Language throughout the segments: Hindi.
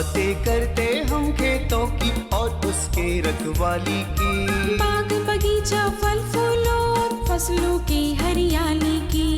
बातें करते हम खेतों की और उसके रखवाली की। बाग बगीचा फल फूलों और फसलों की हरियाली की।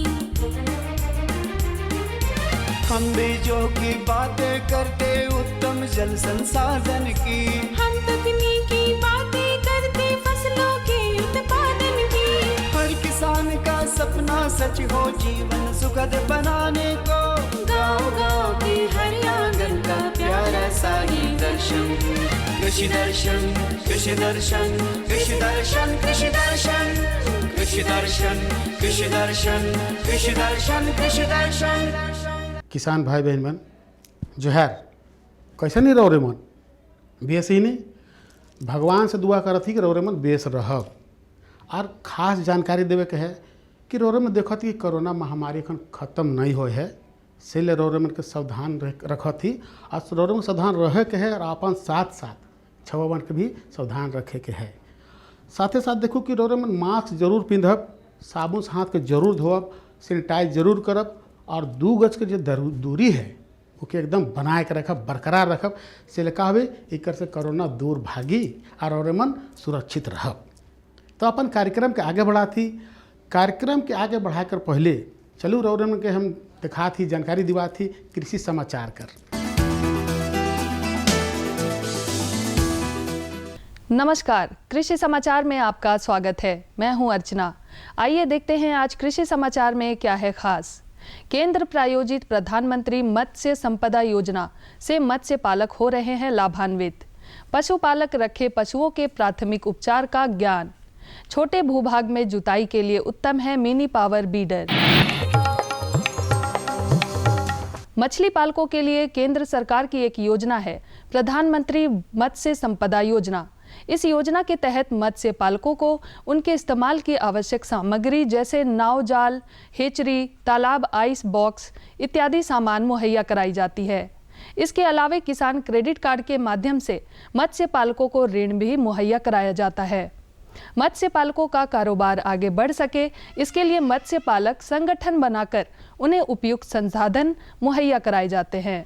हम बीजों की बातें करते उत्तम जल संसाधन की। हम तकनीकी बातें करते फसलों के उत्पादन की। हर किसान का सपना सच हो जीवन सुखद बनाने को। गाँव-गाँव के हर आंगन का प्यारा सा ये दर्शन। कृषि दर्शन कृषि दर्शन कृषि दर्शन कृषि दर्शन कृषि दर्शन कृषि दर्शन कृषि दर्शन कृषि दर्शन। किसान भाई बहन मन जोहार। कैसे नहीं रहो रे मन बेस ही नहीं, भगवान से दुआ करत ही कि रो रे मन बेस रहब। और खास जानकारी देवे के है कि रो रे मन देखत कि कोरोना महामारी अखन खत्म नहीं हो है, से ले रो रे मन के सावधान रखत ही। और रो रे मन सावधान रहे के है और अपन साथ साथ छवन के भी सावधान रखे के है। साथे साथ देखो कि रो रे मन मास्क जरूर पिंधब, साबुन से हाथ के जरूर धोब, सैनिटाइज जरूर करब और 2 गज के जो दूरी है ओके एकदम बनाए के रखब, बरकरार रखब। से का हवे एकर से कोरोना दूर भागी और मन सुरक्षित रहब। तो अपन कार्यक्रम के आगे बढ़ाती, कार्यक्रम के आगे बढ़ाकर पहले चलू रौरमन के हम दिखा थी जानकारी दिवा थी कृषि समाचार कर। नमस्कार, कृषि समाचार में आपका स्वागत है। मैं हूं अर्चना। आइए देखते हैं आज कृषि समाचार में क्या है खास। केंद्र प्रायोजित प्रधानमंत्री मत्स्य संपदा योजना से मत्स्य पालक हो रहे हैं लाभान्वित। पशुपालक रखे पशुओं के प्राथमिक उपचार का ज्ञान। छोटे भूभाग में जुताई के लिए उत्तम है मिनी पावर बीडर। मछली पालकों के लिए केंद्र सरकार की एक योजना है प्रधानमंत्री मत्स्य संपदा योजना। इस योजना के तहत मत्स्य पालकों को उनके इस्तेमाल की आवश्यक सामग्री जैसे नाव जाल, हेचरी, तालाब आइस बॉक्स इत्यादि सामान मुहैया कराई जाती है। इसके अलावा किसान क्रेडिट कार्ड के माध्यम से मत्स्य पालकों को ऋण भी मुहैया कराया जाता है। मत्स्य पालकों का कारोबार आगे बढ़ सके, इसके लिए मत्स्य पालक संगठन बनाकर उन्हें उपयुक्त संसाधन मुहैया कराए जाते हैं।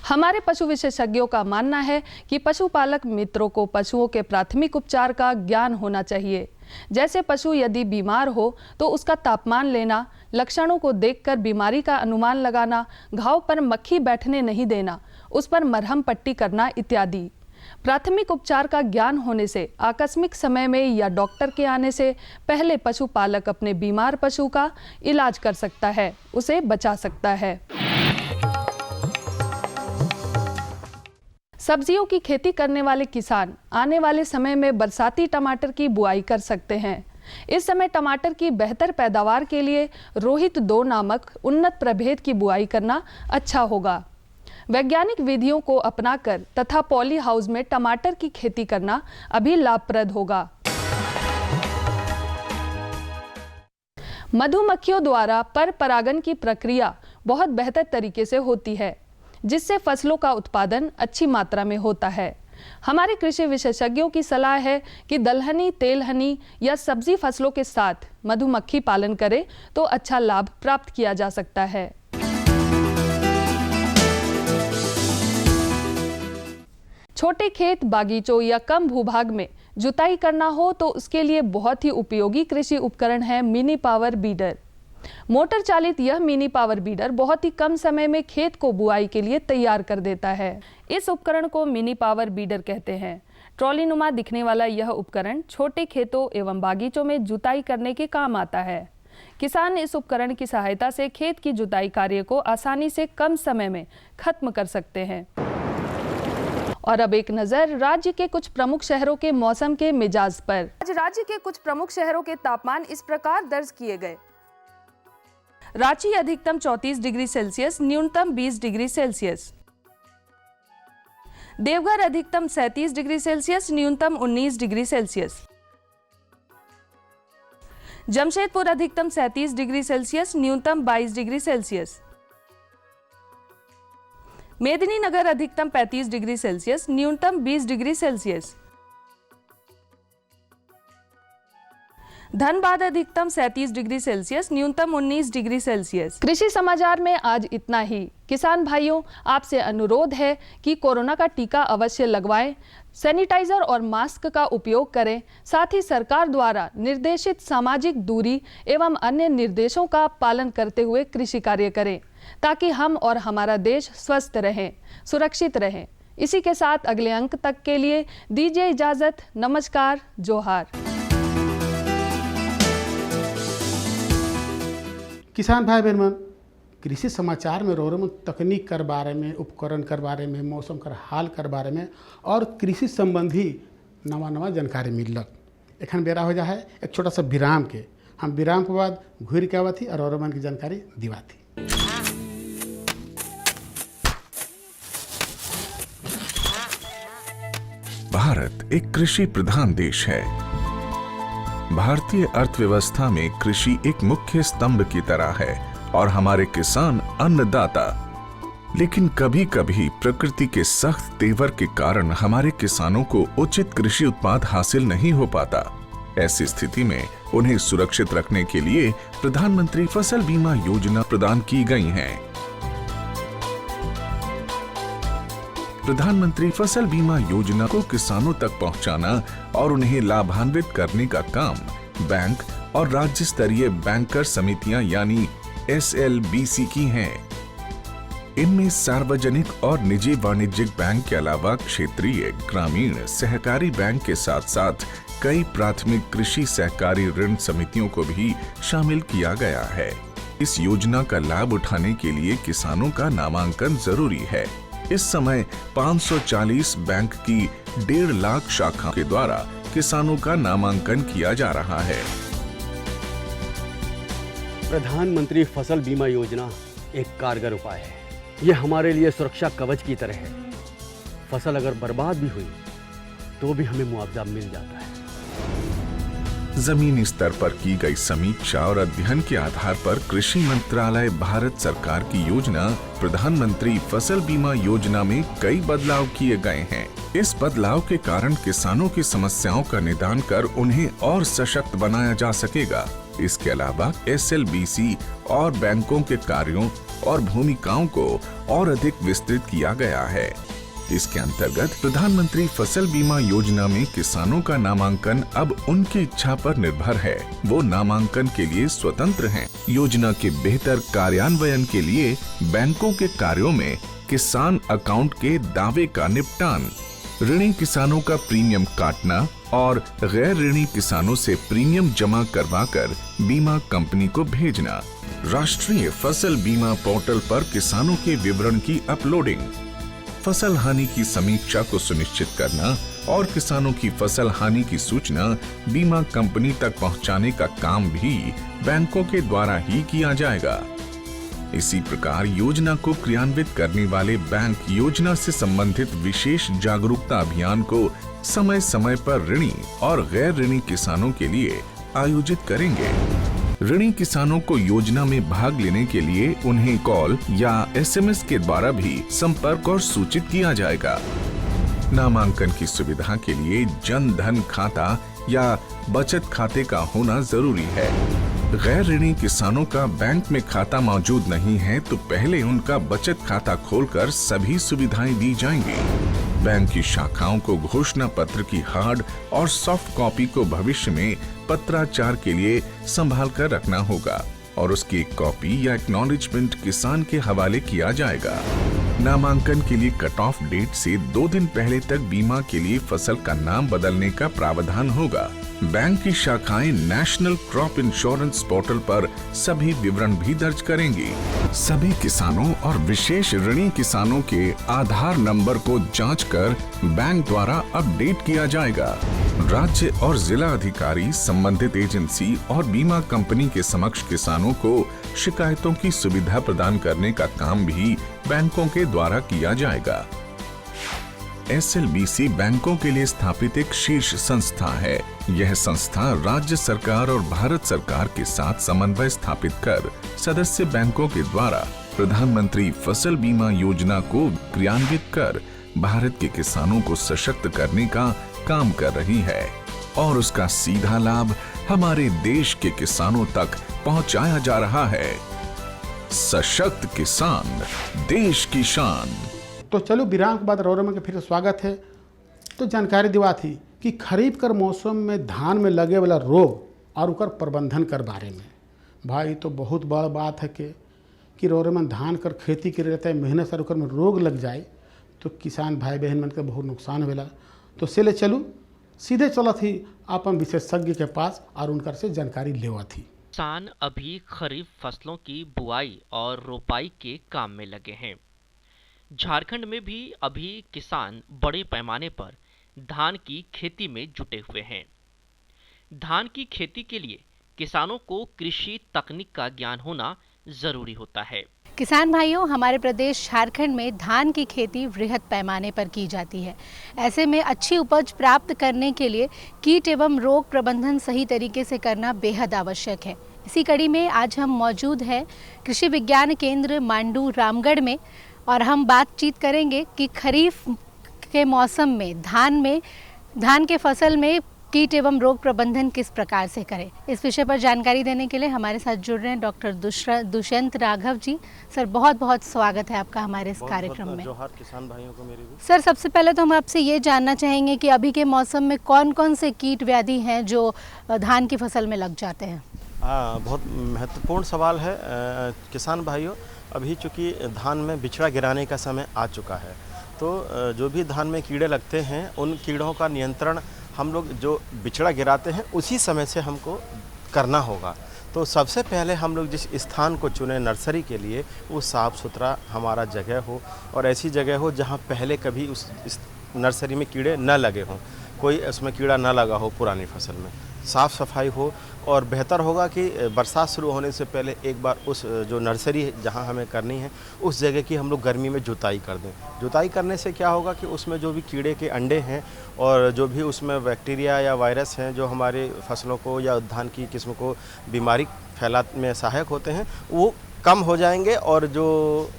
हमारे पशु विशेषज्ञों का मानना है कि पशुपालक मित्रों को पशुओं के प्राथमिक उपचार का ज्ञान होना चाहिए। जैसे पशु यदि बीमार हो तो उसका तापमान लेना, लक्षणों को देखकर बीमारी का अनुमान लगाना, घाव पर मक्खी बैठने नहीं देना, उस पर मरहम पट्टी करना इत्यादि। प्राथमिक उपचार का ज्ञान होने से आकस्मिक समय में या डॉक्टर के आने से पहले पशुपालक अपने बीमार पशु का इलाज कर सकता है, उसे बचा सकता है। सब्जियों की खेती करने वाले किसान आने वाले समय में बरसाती टमाटर की बुआई कर सकते हैं। इस समय टमाटर की बेहतर पैदावार के लिए रोहित 2 नामक उन्नत प्रभेद की बुआई करना अच्छा होगा। वैज्ञानिक विधियों को अपनाकर तथा पॉली हाउस में टमाटर की खेती करना अभी लाभप्रद होगा। मधुमक्खियों द्वारा पर परागन की प्रक्रिया बहुत बेहतर तरीके से होती है, जिससे फसलों का उत्पादन अच्छी मात्रा में होता है। हमारे कृषि विशेषज्ञों की सलाह है कि दलहनी, तेलहनी या सब्जी फसलों के साथ मधुमक्खी पालन करें तो अच्छा लाभ प्राप्त किया जा सकता है। छोटे खेत, बागीचों या कम भूभाग में जुताई करना हो तो उसके लिए बहुत ही उपयोगी कृषि उपकरण है मिनी पावर बीडर। मोटर चालित यह मिनी पावर बीडर बहुत ही कम समय में खेत को बुआई के लिए तैयार कर देता है। इस उपकरण को मिनी पावर बीडर कहते हैं। ट्रॉली नुमा दिखने वाला यह उपकरण छोटे खेतों एवं बागीचों में जुताई करने के काम आता है। किसान इस उपकरण की सहायता से खेत की जुताई कार्य को आसानी से कम समय में खत्म कर सकते हैं। और अब एक नजर राज्य के कुछ प्रमुख शहरों के मौसम के मिजाज पर। आज राज्य के कुछ प्रमुख शहरों के तापमान इस प्रकार दर्ज किए गए। रांची अधिकतम 34 डिग्री सेल्सियस, न्यूनतम 20 डिग्री सेल्सियस। देवघर अधिकतम 37 डिग्री सेल्सियस, न्यूनतम 19 डिग्री सेल्सियस। जमशेदपुर अधिकतम 37 डिग्री सेल्सियस, न्यूनतम 22 डिग्री सेल्सियस। मेदिनीनगर अधिकतम 35 डिग्री सेल्सियस, न्यूनतम 20 डिग्री सेल्सियस। धनबाद अधिकतम 37 डिग्री सेल्सियस, न्यूनतम 19 डिग्री सेल्सियस। कृषि समाचार में आज इतना ही। किसान भाइयों, आपसे अनुरोध है कि कोरोना का टीका अवश्य लगवाएं, सैनिटाइजर और मास्क का उपयोग करें, साथ ही सरकार द्वारा निर्देशित सामाजिक दूरी एवं अन्य निर्देशों का पालन करते हुए कृषि कार्य करें, ताकि हम और हमारा देश स्वस्थ रहें, सुरक्षित रहें। इसी के साथ अगले अंक तक के लिए दीजिए इजाजत। नमस्कार, जोहार। किसान भाई बहन मन, कृषि समाचार में रोरे मन तकनीक कर बारे में, उपकरण कर बारे में, मौसम कर हाल कर बारे में और कृषि संबंधी नवा जानकारी मिलक। एखन बेरा हो जा है एक छोटा सा विराम के। हम विराम के बाद घूर के आवत थी और रोरे मन की जानकारी दिवा थी। भारत एक कृषि प्रधान देश है। भारतीय अर्थव्यवस्था में कृषि एक मुख्य स्तंभ की तरह है और हमारे किसान अन्नदाता। लेकिन कभी कभी प्रकृति के सख्त तेवर के कारण हमारे किसानों को उचित कृषि उत्पाद हासिल नहीं हो पाता। ऐसी स्थिति में उन्हें सुरक्षित रखने के लिए प्रधानमंत्री फसल बीमा योजना प्रदान की गई है। प्रधानमंत्री फसल बीमा योजना को किसानों तक पहुंचाना और उन्हें लाभान्वित करने का काम बैंक और राज्य स्तरीय बैंकर समितियां यानी SLBC की हैं। इनमें सार्वजनिक और निजी वाणिज्यिक बैंक के अलावा क्षेत्रीय, ग्रामीण, सहकारी बैंक के साथ साथ कई प्राथमिक कृषि सहकारी ऋण समितियों को भी शामिल किया गया है। इस योजना का लाभ उठाने के लिए किसानों का नामांकन जरूरी है। इस समय 540 बैंक की 1.5 लाख शाखा के द्वारा किसानों का नामांकन किया जा रहा है। प्रधानमंत्री फसल बीमा योजना एक कारगर उपाय है। यह हमारे लिए सुरक्षा कवच की तरह है। फसल अगर बर्बाद भी हुई तो भी हमें मुआवजा मिल जाता है। जमीनी स्तर पर की गई समीक्षा और अध्ययन के आधार पर कृषि मंत्रालय भारत सरकार की योजना प्रधानमंत्री फसल बीमा योजना में कई बदलाव किए गए हैं। इस बदलाव के कारण किसानों की समस्याओं का निदान कर उन्हें और सशक्त बनाया जा सकेगा। इसके अलावा SLBC और बैंकों के कार्यों और भूमिकाओं को और अधिक विस्तृत किया गया है। इसके अंतर्गत प्रधानमंत्री फसल बीमा योजना में किसानों का नामांकन अब उनकी इच्छा पर निर्भर है। वो नामांकन के लिए स्वतंत्र हैं। योजना के बेहतर कार्यान्वयन के लिए बैंकों के कार्यों में किसान अकाउंट के दावे का निपटान, ऋणी किसानों का प्रीमियम काटना और गैर ऋणी किसानों से प्रीमियम जमा करवाकर बीमा कंपनी को भेजना, राष्ट्रीय फसल बीमा पोर्टल पर किसानों के विवरण की अपलोडिंग, फसल हानि की समीक्षा को सुनिश्चित करना और किसानों की फसल हानि की सूचना बीमा कंपनी तक पहुंचाने का काम भी बैंकों के द्वारा ही किया जाएगा। इसी प्रकार योजना को क्रियान्वित करने वाले बैंक योजना से संबंधित विशेष जागरूकता अभियान को समय समय पर ऋणी और गैर ऋणी किसानों के लिए आयोजित करेंगे। ऋणी किसानों को योजना में भाग लेने के लिए उन्हें कॉल या SMS के द्वारा भी संपर्क और सूचित किया जाएगा। नामांकन की सुविधा के लिए जन धन खाता या बचत खाते का होना जरूरी है। गैर ऋणी किसानों का बैंक में खाता मौजूद नहीं है तो पहले उनका बचत खाता खोलकर सभी सुविधाएं दी जाएंगी। बैंक की शाखाओं को घोषणा पत्र की हार्ड और सॉफ्ट कॉपी को भविष्य में पत्राचार के लिए संभाल कर रखना होगा और उसकी एक कॉपी या एक्नॉलेजमेंट किसान के हवाले किया जाएगा। नामांकन के लिए कट ऑफ डेट से 2 दिन पहले तक बीमा के लिए फसल का नाम बदलने का प्रावधान होगा। बैंक की शाखाएं नेशनल क्रॉप इंश्योरेंस पोर्टल पर सभी विवरण भी दर्ज करेंगी। सभी किसानों और विशेष ऋणी किसानों के आधार नंबर को जांचकर बैंक द्वारा अपडेट किया जाएगा। राज्य और जिला अधिकारी, संबंधित एजेंसी और बीमा कंपनी के समक्ष किसानों को शिकायतों की सुविधा प्रदान करने का काम भी बैंकों के द्वारा किया जाएगा। SLBC बैंकों के लिए स्थापित एक शीर्ष संस्था है। यह संस्था राज्य सरकार और भारत सरकार के साथ समन्वय स्थापित कर सदस्य बैंकों के द्वारा प्रधानमंत्री फसल बीमा योजना को क्रियान्वित कर भारत के किसानों को सशक्त करने का काम कर रही है। और उसका सीधा लाभ हमारे देश के किसानों तक पहुंचाया जा रहा है। सशक्त किसान, देश की शान। तो चलो विराम के बाद रौरे में के फिर स्वागत है। तो जानकारी दिवा थी कि खरीफ कर मौसम में धान में लगे वाला रोग और उकर प्रबंधन कर बारे में। भाई तो बहुत बड़ बात है कि रौरे में धान कर खेती करे रहता है, मेहनत से उकर में रोग लग जाए तो किसान भाई बहन मन के बहुत नुकसान होला। तो से ले चलू सीधे चला थी अपन विशेषज्ञ के पास और उनकर से जानकारी लेवा थी। किसान अभी खरीफ फसलों की बुआई और रोपाई के काम में लगे हैं। झारखंड में भी अभी किसान बड़े पैमाने पर धान की खेती में जुटे हुए हैं। धान की खेती के लिए किसानों को कृषि तकनीक का ज्ञान होना जरूरी होता है। किसान भाइयों, हमारे प्रदेश झारखंड में धान की खेती वृहद पैमाने पर की जाती है। ऐसे में अच्छी उपज प्राप्त करने के लिए कीट एवं रोग प्रबंधन सही तरीके से करना बेहद आवश्यक है। इसी कड़ी में आज हम मौजूद हैं कृषि विज्ञान केंद्र मांडू रामगढ़ में और हम बातचीत करेंगे कि खरीफ के मौसम में धान के फसल में कीट एवं रोग प्रबंधन किस प्रकार से करें। इस विषय पर जानकारी देने के लिए हमारे साथ जुड़ रहे हैं डॉक्टर दुष्यंत राघव जी। सर, बहुत बहुत स्वागत है आपका हमारे इस कार्यक्रम में। जोहार किसान भाइयों को मेरी भी। सर, सबसे पहले तो हम आपसे ये जानना चाहेंगे कि अभी के मौसम में कौन कौन से कीट व्याधि हैं जो धान की फसल में लग जाते हैं। बहुत महत्वपूर्ण सवाल है किसान भाइयों। अभी चूँकि धान में बिचड़ा गिराने का समय आ चुका है, तो जो भी धान में कीड़े लगते हैं उन कीड़ों का नियंत्रण हम लोग जो बिचड़ा गिराते हैं उसी समय से हमको करना होगा। तो सबसे पहले हम लोग जिस स्थान को चुने नर्सरी के लिए, वो साफ़ सुथरा हमारा जगह हो और ऐसी जगह हो जहाँ पहले कभी इस नर्सरी में कीड़े न लगे हों, कोई उसमें कीड़ा न लगा हो पुरानी फसल में, साफ़ सफाई हो। और बेहतर होगा कि बरसात शुरू होने से पहले एक बार उस जो नर्सरी जहाँ हमें करनी है उस जगह की हम लोग गर्मी में जुताई कर दें। जुताई करने से क्या होगा कि उसमें जो भी कीड़े के अंडे हैं और जो भी उसमें बैक्टीरिया या वायरस हैं जो हमारे फसलों को या धान की किस्म को बीमारी फैलाने में सहायक होते हैं, वो कम हो जाएंगे और जो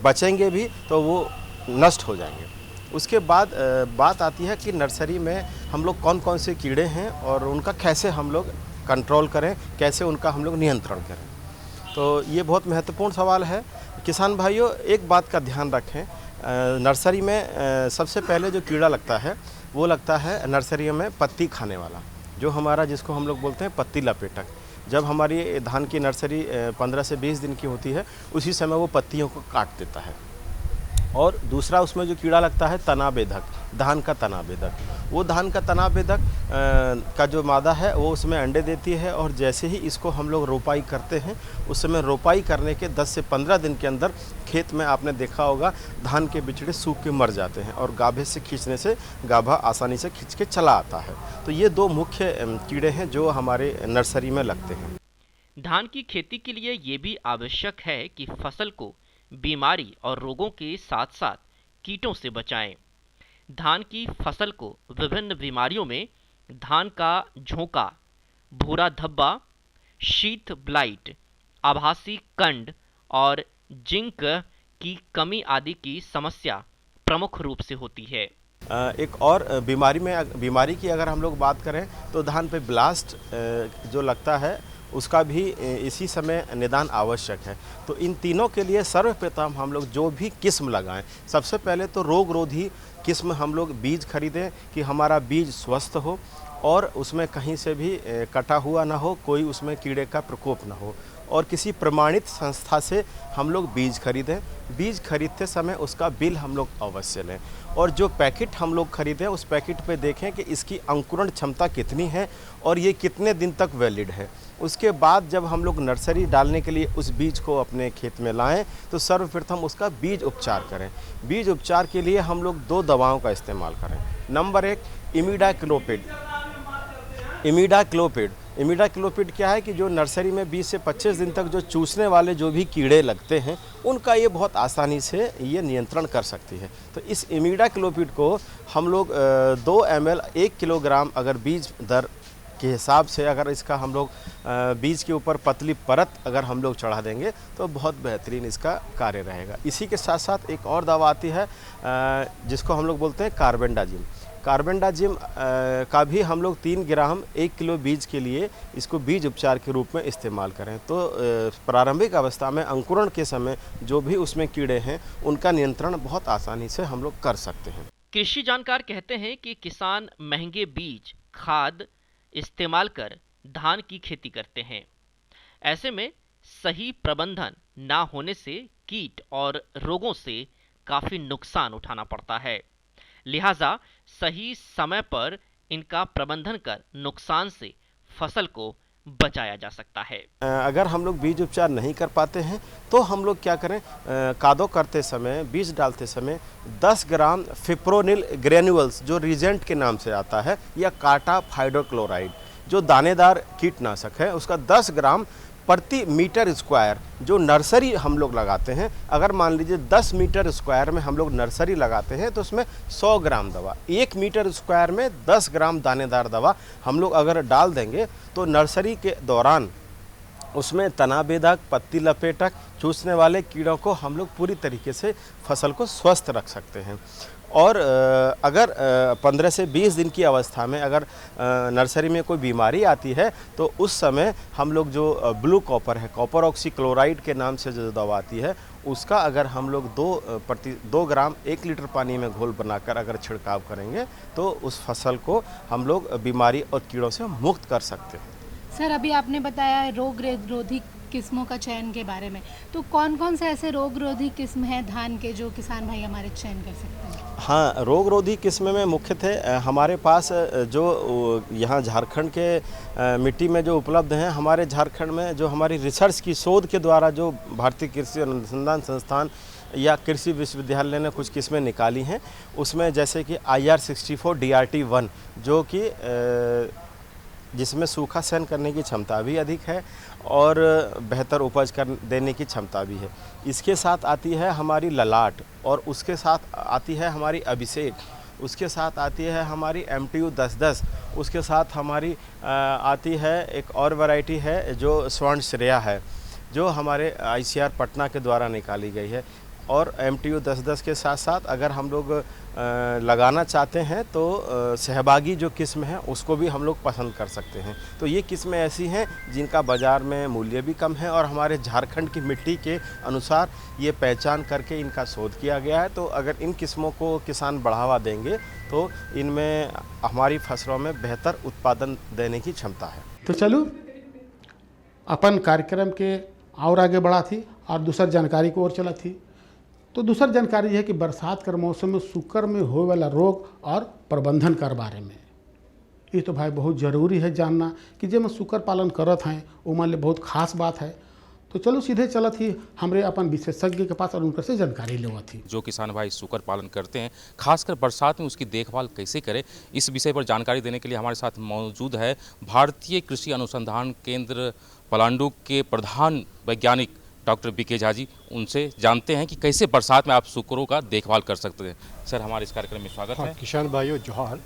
बचेंगे भी तो वो नष्ट हो जाएंगे। उसके बाद बात आती है कि नर्सरी में हम लोग कौन कौन से कीड़े हैं और उनका कैसे हम लोग कंट्रोल करें, कैसे उनका हम लोग नियंत्रण करें। तो ये बहुत महत्वपूर्ण सवाल है। किसान भाइयों, एक बात का ध्यान रखें, नर्सरी में सबसे पहले जो कीड़ा लगता है वो लगता है नर्सरी में पत्ती खाने वाला, जो हमारा जिसको हम लोग बोलते हैं पत्ती लपेटक। जब हमारी धान की नर्सरी 15 से 20 दिन की होती है, उसी समय वो पत्तियों को काट देता है। और दूसरा उसमें जो कीड़ा लगता है तना बेधक, धान का तना बेधक। वो धान का तना बेधक का जो मादा है वो उसमें अंडे देती है और जैसे ही इसको हम लोग रोपाई करते हैं उस समय रोपाई करने के 10 से 15 दिन के अंदर खेत में आपने देखा होगा धान के बिचड़े सूख के मर जाते हैं और गाभे से खींचने से गाभा आसानी से खींच के चला आता है। तो ये दो मुख्य कीड़े हैं जो हमारे नर्सरी में लगते हैं। धान की खेती के लिए ये भी आवश्यक है कि फसल को बीमारी और रोगों के साथ साथ कीटों से बचाएं। धान की फसल को विभिन्न बीमारियों में धान का झोंका, भूरा धब्बा, शीत ब्लाइट, आभासी कंड और जिंक की कमी आदि की समस्या प्रमुख रूप से होती है। एक और बीमारी की अगर हम लोग बात करें तो धान पे ब्लास्ट जो लगता है उसका भी इसी समय निदान आवश्यक है। तो इन तीनों के लिए सर्वप्रथम हम लोग जो भी किस्म लगाएं, सबसे पहले तो रोगरोधी किस्म हम लोग बीज खरीदें कि हमारा बीज स्वस्थ हो और उसमें कहीं से भी कटा हुआ ना हो, कोई उसमें कीड़े का प्रकोप ना हो। और किसी प्रमाणित संस्था से हम लोग बीज खरीदें। बीज खरीदते समय उसका बिल हम लोग अवश्य लें और जो पैकेट हम लोग खरीदें उस पैकेट पे देखें कि इसकी अंकुरण क्षमता कितनी है और ये कितने दिन तक वैलिड है। उसके बाद जब हम लोग नर्सरी डालने के लिए उस बीज को अपने खेत में लाएं तो सर्वप्रथम उसका बीज उपचार करें। बीज उपचार के लिए हम लोग 2 दवाओं का इस्तेमाल करें। नंबर 1 इमिडाक्लोपिड। इमिडाक्लोपिड क्या है कि जो नर्सरी में 20 से 25 दिन तक जो चूसने वाले जो भी कीड़े लगते हैं उनका ये बहुत आसानी से ये नियंत्रण कर सकती है। तो इस इमिडाक्लोपिड को हम लोग 2 ml 1 किलोग्राम अगर बीज दर के हिसाब से अगर इसका हम लोग बीज के ऊपर पतली परत अगर हम लोग चढ़ा देंगे तो बहुत बेहतरीन इसका कार्य रहेगा। इसी के साथ साथ एक और दवा आती है जिसको हम लोग बोलते हैं कार्बेंडाजिम। कार्बेंडाजिम का भी हम लोग 3 ग्राम 1 किलो बीज के लिए इसको बीज उपचार के रूप में इस्तेमाल करें। तो प्रारंभिक अवस्था में अंकुरण के समय जो भी उसमें कीड़े हैं उनका नियंत्रण बहुत आसानी से हम लोग कर सकते हैं। कृषि जानकार कहते हैं कि किसान महंगे बीज, खाद इस्तेमाल कर धान की खेती करते हैं। ऐसे में सही प्रबंधन ना होने से कीट और रोगों से काफी नुकसान उठाना पड़ता है। लिहाजा सही समय पर इनका प्रबंधन कर नुकसान से फसल को बचाया जा सकता है। अगर हम लोग बीज उपचार नहीं कर पाते हैं तो हम लोग क्या करें, कादो करते समय, बीज डालते समय 10 ग्राम फिप्रोनिल ग्रेन्यूल्स जो रीजेंट के नाम से आता है, या काटा हाइड्रोक्लोराइड जो दानेदार कीटनाशक है, उसका 10 ग्राम प्रति मीटर स्क्वायर जो नर्सरी हम लोग लगाते हैं। अगर मान लीजिए 10 मीटर स्क्वायर में हम लोग नर्सरी लगाते हैं तो उसमें 100 ग्राम दवा, 1 मीटर स्क्वायर में 10 ग्राम दानेदार दवा हम लोग अगर डाल देंगे तो नर्सरी के दौरान उसमें तना बेधक, पत्ती लपेटक, चूसने वाले कीड़ों को हम लोग पूरी तरीके से फसल को स्वस्थ रख सकते हैं। और अगर 15 से 20 दिन की अवस्था में अगर नर्सरी में कोई बीमारी आती है तो उस समय हम लोग जो ब्लू कॉपर है, कॉपर ऑक्सीक्लोराइड के नाम से जो दवा आती है, उसका अगर हम लोग 2 ग्राम 1 लीटर पानी में घोल बनाकर अगर छिड़काव करेंगे तो उस फसल को हम लोग बीमारी और कीड़ों से मुक्त कर सकते हैं। सर, अभी आपने बताया रोग रोधी किस्मों का चयन के बारे में, तो कौन कौन से ऐसे रोग रोधी किस्म हैं धान के जो किसान भाई हमारे चयन कर सकते हैं? हाँ, रोग रोधी किस्म में मुख्यतः हमारे पास जो यहाँ झारखंड के मिट्टी में जो उपलब्ध हैं, हमारे झारखंड में जो हमारी रिसर्च की शोध के द्वारा जो भारतीय कृषि अनुसंधान संस्थान या कृषि विश्वविद्यालय ने कुछ किस्में निकाली हैं, उसमें जैसे कि IR64 DRT1 जो कि जिसमें सूखा सहन करने की क्षमता भी अधिक है और बेहतर उपज कर देने की क्षमता भी है। इसके साथ आती है हमारी ललाट, और उसके साथ आती है हमारी अभिषेक, उसके साथ आती है हमारी MTU 1010, उसके साथ हमारी आती है एक और वैरायटी है जो स्वर्ण श्रेया है, जो हमारे ICR पटना के द्वारा निकाली गई है। और MTU 1010 के साथ साथ अगर हम लोग लगाना चाहते हैं तो सहभागी जो किस्म है उसको भी हम लोग पसंद कर सकते हैं। तो ये किस्में ऐसी हैं जिनका बाज़ार में मूल्य भी कम है और हमारे झारखंड की मिट्टी के अनुसार ये पहचान करके इनका शोध किया गया है। तो अगर इन किस्मों को किसान बढ़ावा देंगे तो इनमें हमारी फसलों में बेहतर उत्पादन देने की क्षमता है। तो चलो अपन कार्यक्रम के और आगे बढ़ा थी और दूसर जानकारी को और चला थी। तो दूसर जानकारी है कि बरसात कर मौसम में शुक्र में होने वाला रोग और प्रबंधन कर बारे में ये तो भाई बहुत ज़रूरी है जानना कि जब हम शुक्र पालन करत हैं वो मान ले बहुत खास बात है। तो चलो सीधे चलत ही हमरे अपन विशेषज्ञ के पास और उनकर से जानकारी लेवा थी। जो किसान भाई शुक्र पालन करते हैं, खासकर बरसात में उसकी देखभाल कैसे करें, इस विषय पर जानकारी देने के लिए हमारे साथ मौजूद है भारतीय कृषि अनुसंधान केंद्र पलांडू के प्रधान वैज्ञानिक डॉक्टर BK झा जी। उनसे जानते हैं कि कैसे बरसात में आप शुक्रों का देखभाल कर सकते हैं। सर, हमारे इस कार्यक्रम में स्वागत है। किसान भाइयों जोहार।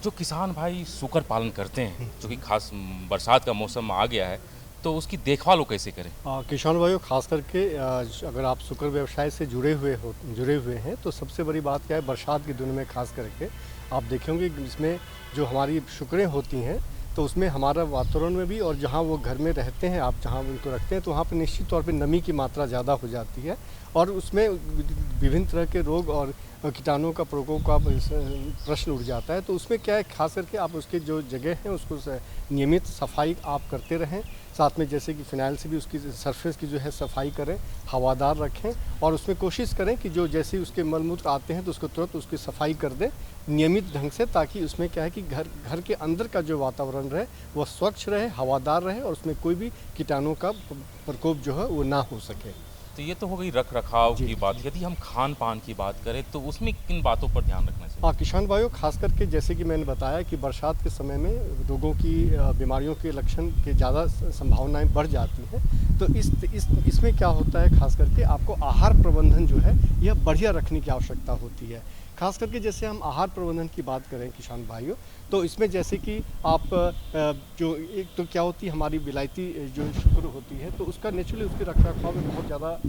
जो किसान भाई शुक्र पालन करते हैं, जो कि खास बरसात का मौसम आ गया है, तो उसकी देखभाल वो कैसे करें? किसान भाइयों, खास करके अगर आप शुक्र व्यवसाय से जुड़े हुए हैं तो सबसे बड़ी बात क्या है, बरसात के दिन में खास करके आप देखेंगे इसमें जो हमारी शुक्रें होती हैं तो उसमें हमारा वातावरण में भी और जहाँ वो घर में रहते हैं, आप जहाँ उनको रखते हैं, तो वहाँ पर निश्चित तौर पे नमी की मात्रा ज़्यादा हो जाती है और उसमें विभिन्न तरह के रोग और कीटाणुओं का प्रकोप का प्रश्न उठ जाता है। तो उसमें क्या है, खास करके आप उसके जो जगह हैं उसको नियमित सफाई आप करते रहें, साथ में जैसे कि फिनाइल से भी उसकी सरफेस की जो है सफाई करें, हवादार रखें और उसमें कोशिश करें कि जो जैसे उसके मलमूत्र आते हैं तो उसको तुरंत उसकी सफाई कर दें नियमित ढंग से, ताकि उसमें क्या है कि घर के अंदर का जो वातावरण रहे वो स्वच्छ रहे, हवादार रहे और उसमें कोई भी कीटाणुओं का प्रकोप जो है वो ना हो सके। तो ये तो हो गई रख रखाव की बात। यदि हम खान पान की बात करें तो उसमें किन बातों पर ध्यान रखना चाहिए? किसान भाइयों, खास करके जैसे कि मैंने बताया कि बरसात के समय में रोगों की बीमारियों के लक्षण के ज़्यादा संभावनाएं बढ़ जाती हैं। तो इसमें क्या होता है, खास करके आपको आहार प्रबंधन जो है यह बढ़िया रखने की आवश्यकता होती है, खास करके जैसे हम आहार प्रबंधन की बात करें किसान भाइयों, तो इसमें जैसे कि आप जो एक तो क्या होती है हमारी विलायती जो शुक्र होती है, तो उसका नेचुरली उसके रखरखाव में बहुत ज़्यादा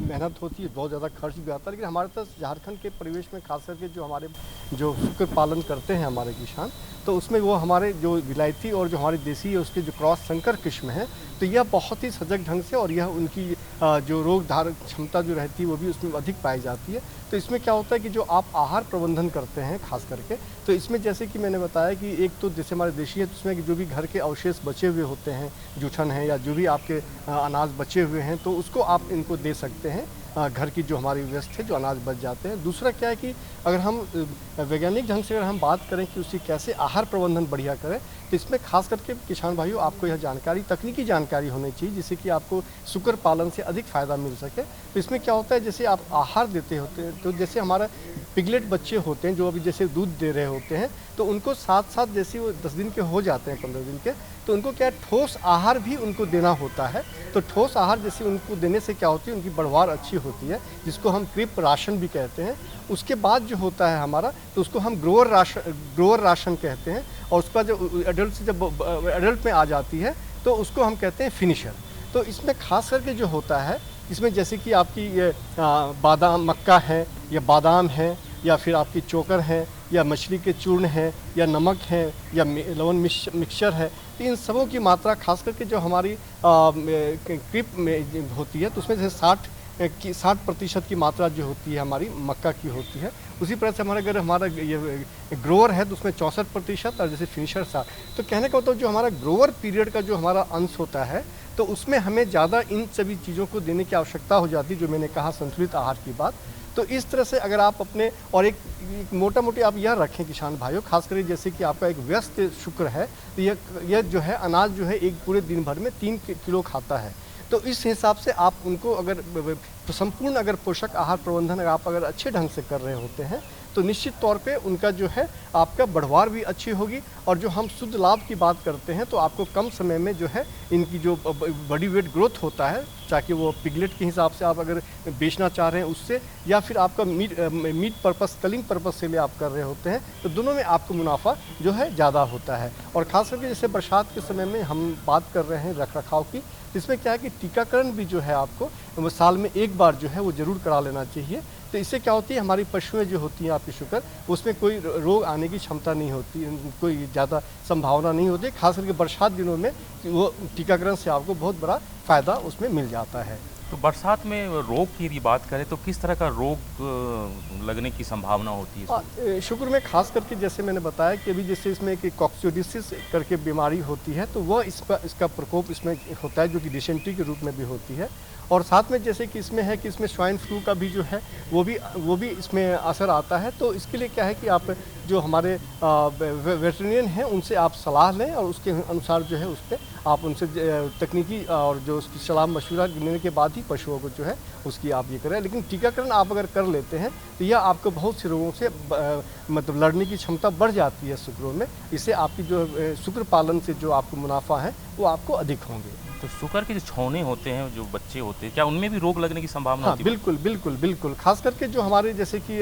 मेहनत होती है, बहुत ज़्यादा खर्च भी आता है। लेकिन हमारे पास झारखंड के परिवेश में खास करके जो हमारे जो शुक्र पालन करते हैं हमारे किसान, तो उसमें वो हमारे जो विलायती और जो हमारी देसी है उसके जो क्रॉस संकर किस्म है, तो यह बहुत ही सजग ढंग से और यह उनकी जो रोग धारक क्षमता जो रहती है वो भी उसमें अधिक पाई जाती है। तो इसमें क्या होता है कि जो आप आहार प्रबंधन करते हैं खास करके, तो इसमें जैसे कि मैंने बताया कि एक तो जैसे हमारे देशी है, तो उसमें जो भी घर के अवशेष बचे हुए होते हैं, जूठन है या जो भी आपके अनाज बचे हुए हैं, तो उसको आप इनको दे सकते हैं। घर की जो हमारी व्यस्त है जो अनाज बच जाते हैं। दूसरा क्या है कि अगर हम वैज्ञानिक ढंग से अगर हम बात करें कि उसकी कैसे आहार प्रबंधन बढ़िया करें, तो इसमें खास करके किसान भाइयों आपको यह जानकारी, तकनीकी जानकारी होनी चाहिए जिससे कि आपको शुक्र पालन से अधिक फ़ायदा मिल सके। तो इसमें क्या होता है, जैसे आप आहार देते होते हैं, तो जैसे हमारा पिगलेट बच्चे होते हैं जो अभी जैसे दूध दे रहे होते हैं, तो उनको साथ साथ जैसे वो 10 दिन के हो जाते हैं, 15 दिन के, तो उनको क्या है ठोस आहार भी उनको देना होता है। तो ठोस आहार जैसे उनको देने से क्या होती है, उनकी बढ़वार अच्छी होती है, जिसको हम क्रिप राशन भी कहते हैं। उसके बाद जो होता है हमारा, तो उसको हम ग्रोअर राशन कहते हैं। और उसका जो एडल्ट से जब एडल्ट में आ जाती है तो उसको हम कहते हैं फिनिशर। तो इसमें खास करके जो होता है, इसमें जैसे कि आपकी ये बादाम मक्का है या बादाम है या फिर आपकी चोकर है या मछली के चूर्ण है या नमक है या लवण मिक्सचर है, तो इन सबों की मात्रा खास करके जो हमारी क्रिप में होती है, तो उसमें जैसे 60% की मात्रा जो होती है हमारी मक्का की होती है। उसी तरह से हमारे अगर हमारा ये ग्रोअर है तो उसमें 64% और जैसे फिनिशर 60। तो कहने का मतलब जो हमारा ग्रोअर पीरियड का जो हमारा अंश होता है, तो उसमें हमें ज़्यादा इन सभी चीज़ों को देने की आवश्यकता हो जाती है, जो मैंने कहा संतुलित आहार की बात। तो इस तरह से अगर आप अपने और एक मोटा मोटी आप यह रखें किसान भाइयों, खास करके जैसे कि आपका एक व्यस्त शुक्र है, तो यह जो है अनाज जो है एक पूरे दिन भर में 3 किलो खाता है। तो इस हिसाब से आप उनको अगर संपूर्ण अगर पोषक आहार प्रबंधन आप अगर अच्छे ढंग से कर रहे होते हैं, तो निश्चित तौर पे उनका जो है आपका बढ़वार भी अच्छी होगी। और जो हम शुद्ध लाभ की बात करते हैं, तो आपको कम समय में जो है इनकी जो बॉडी वेट ग्रोथ होता है, ताकि वो पिगलेट के हिसाब से आप अगर बेचना चाह रहे हैं उससे, या फिर आपका मीट पर्पस कलिंग पर्पस से लिए आप कर रहे होते हैं, तो दोनों में आपको मुनाफा जो है ज़्यादा होता है। और ख़ास करके जैसे बरसात के समय में हम बात कर रहे हैं रख रखाव की, इसमें क्या है कि टीकाकरण भी जो है आपको साल में एक बार जो है वो ज़रूर करा लेना चाहिए। तो इससे क्या होती है, हमारी पशुएं जो होती हैं आपकी शुक्र, उसमें कोई रोग आने की क्षमता नहीं होती, कोई ज़्यादा संभावना नहीं होती। खास करके बरसात दिनों में वो टीकाकरण से आपको बहुत बड़ा फ़ायदा उसमें मिल जाता है। तो बरसात में रोग की यदि बात करें तो किस तरह का रोग लगने की संभावना होती है? शुक्र में खास करके जैसे मैंने बताया कि अभी जैसे इसमें कि कॉक्सिडियोसिस करके बीमारी होती है, तो वह इसका प्रकोप इसमें होता है, जो कि डिसेंट्री के रूप में भी होती है। और साथ में जैसे कि इसमें है कि इसमें स्वाइन फ्लू का भी जो है वो भी इसमें असर आता है। तो इसके लिए क्या है कि आप जो हमारे वेटरनियन हैं उनसे आप सलाह लें और उसके अनुसार जो है उस पर आप उनसे तकनीकी और जो उसकी सलाह मशवरा लेने के बाद ही पशुओं को जो है उसकी आप ये करें। लेकिन टीकाकरण आप अगर कर लेते हैं तो यह आपको बहुत से रोगों से मतलब लड़ने की क्षमता बढ़ जाती है शुक्रों में। इससे आपकी जो शुक्र पालन से जो आपको मुनाफा है वो आपको अधिक होंगे। तो शुक्र के जो छौने होते हैं, जो बच्चे होते हैं, क्या उनमें भी रोग लगने की संभावना होती है? बिल्कुल बिल्कुल बिल्कुल। खास करके जो हमारे जैसे कि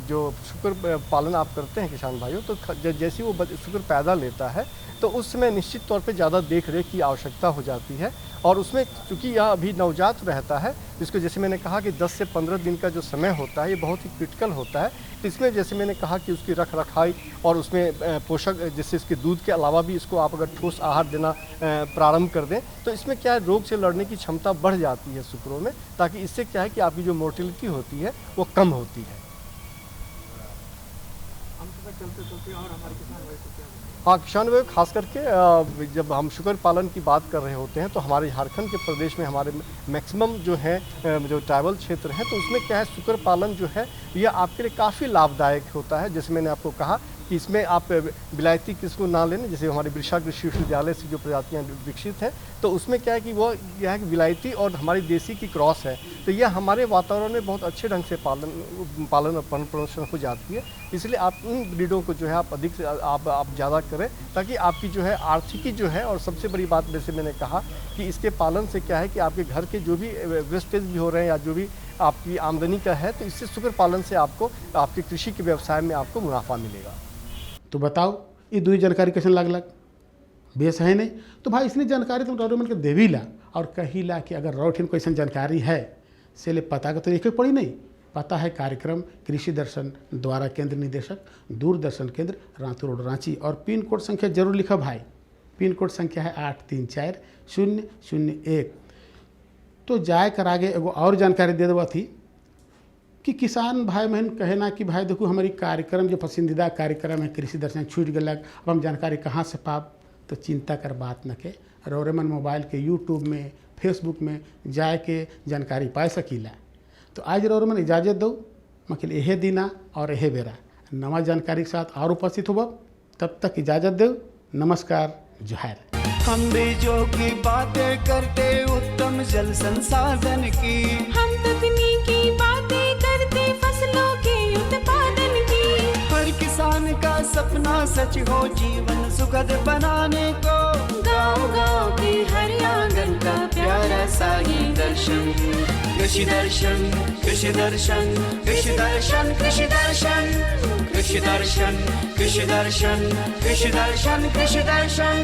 जो शुक्र पालन आप करते हैं किसान भाइयों, तो जैसे वो शुक्र पैदा लेता है तो उस समय निश्चित तौर पे ज़्यादा देख रेख की आवश्यकता हो जाती है। और उसमें चूँकि यह अभी नवजात रहता है, जिसको जैसे मैंने कहा कि 10 से 15 दिन का जो समय होता है ये बहुत ही क्रिटिकल होता है। तो इसमें जैसे मैंने कहा कि उसकी रख रखाई और उसमें पोषक जैसे इसके दूध के अलावा भी इसको आप अगर ठोस आहार देना प्रारंभ कर दें, तो इसमें क्या है रोग से लड़ने की क्षमता बढ़ जाती है शुक्रों में, ताकि इससे क्या है कि आपकी जो मोर्टेलिटी होती है वो कम होती है। हाँ किसान भाई, खास करके जब हम शुक्र पालन की बात कर रहे होते हैं तो हमारे झारखंड के प्रदेश में हमारे मैक्सिमम जो है जो ट्राइबल क्षेत्र हैं, तो उसमें क्या है शुक्र पालन जो है यह आपके लिए काफ़ी लाभदायक होता है। जैसे मैंने आपको कहा कि इसमें आप विलायती किस्म ना लें, जैसे हमारे बिरसा कृषि विश्वविद्यालय से जो प्रजातियाँ विकसित हैं, तो उसमें क्या है कि वो यह है कि विलायती और हमारी देसी की क्रॉस है, तो यह हमारे वातावरण में बहुत अच्छे ढंग से पालन और प्रदर्शन हो जाती है। इसलिए आप इन ब्रीडों को जो है आप अधिक से आप ज़्यादा करें, ताकि आपकी जो है आर्थिकी जो है, और सबसे बड़ी बात जैसे मैंने कहा कि इसके पालन से क्या है कि आपके घर के जो भी वेस्टेज भी हो रहे हैं या जो भी आपकी आमदनी का है, तो इससे सुकर पालन से आपको आपके कृषि के व्यवसाय में आपको मुनाफा मिलेगा। तो बताओ ये दुई जानकारी कैसे लागलक? बेस है नहीं तो भाई इसने जानकारी तुम रौरे मन के देवी ला और कही ला कि अगर रौठिन कैसन जानकारी है से ले पता का तो लिखे पड़ी नहीं। पता है कार्यक्रम कृषि दर्शन द्वारा केंद्र निदेशक दूरदर्शन केंद्र रांतू रोड रांची और पिन कोड संख्या जरूर लिखा भाई। पिन कोड संख्या है 834001। तो जाए कर आगे एगो और जानकारी दे देवा थी कि किसान भाई बहन कहे ना कि भाई देखो हमारी कार्यक्रम जो पसंदीदा कार्यक्रम है कृषि दर्शन छूट गलक, अब हम जानकारी कहाँ से पाब? तो चिंता कर बात न के रौरेमन मोबाइल के यूट्यूब में फेसबुक में जाए के जानकारी पाए सकीला। तो आज रौरेमन इजाज़त दो मकिल यहे दिना और यहे बेरा नवा जानकारी के साथ और उपस्थित होब। तब तक इजाज़त दो। नमस्कार, जोहार। हम बीजों की बातें करते उत्तम जल संसाधन की, हम तकनीकी बातें करते फसलों के उत्पादन की। हर किसान का सपना सच हो जीवन सुखद बनाने को, गाँव-गाँव के हर आंगन का प्यारा सा ये दर्शन। कृषि दर्शन कृषि दर्शन कृषि दर्शन कृषि दर्शन कृषि दर्शन कृषि दर्शन कृषि दर्शन कृषि दर्शन।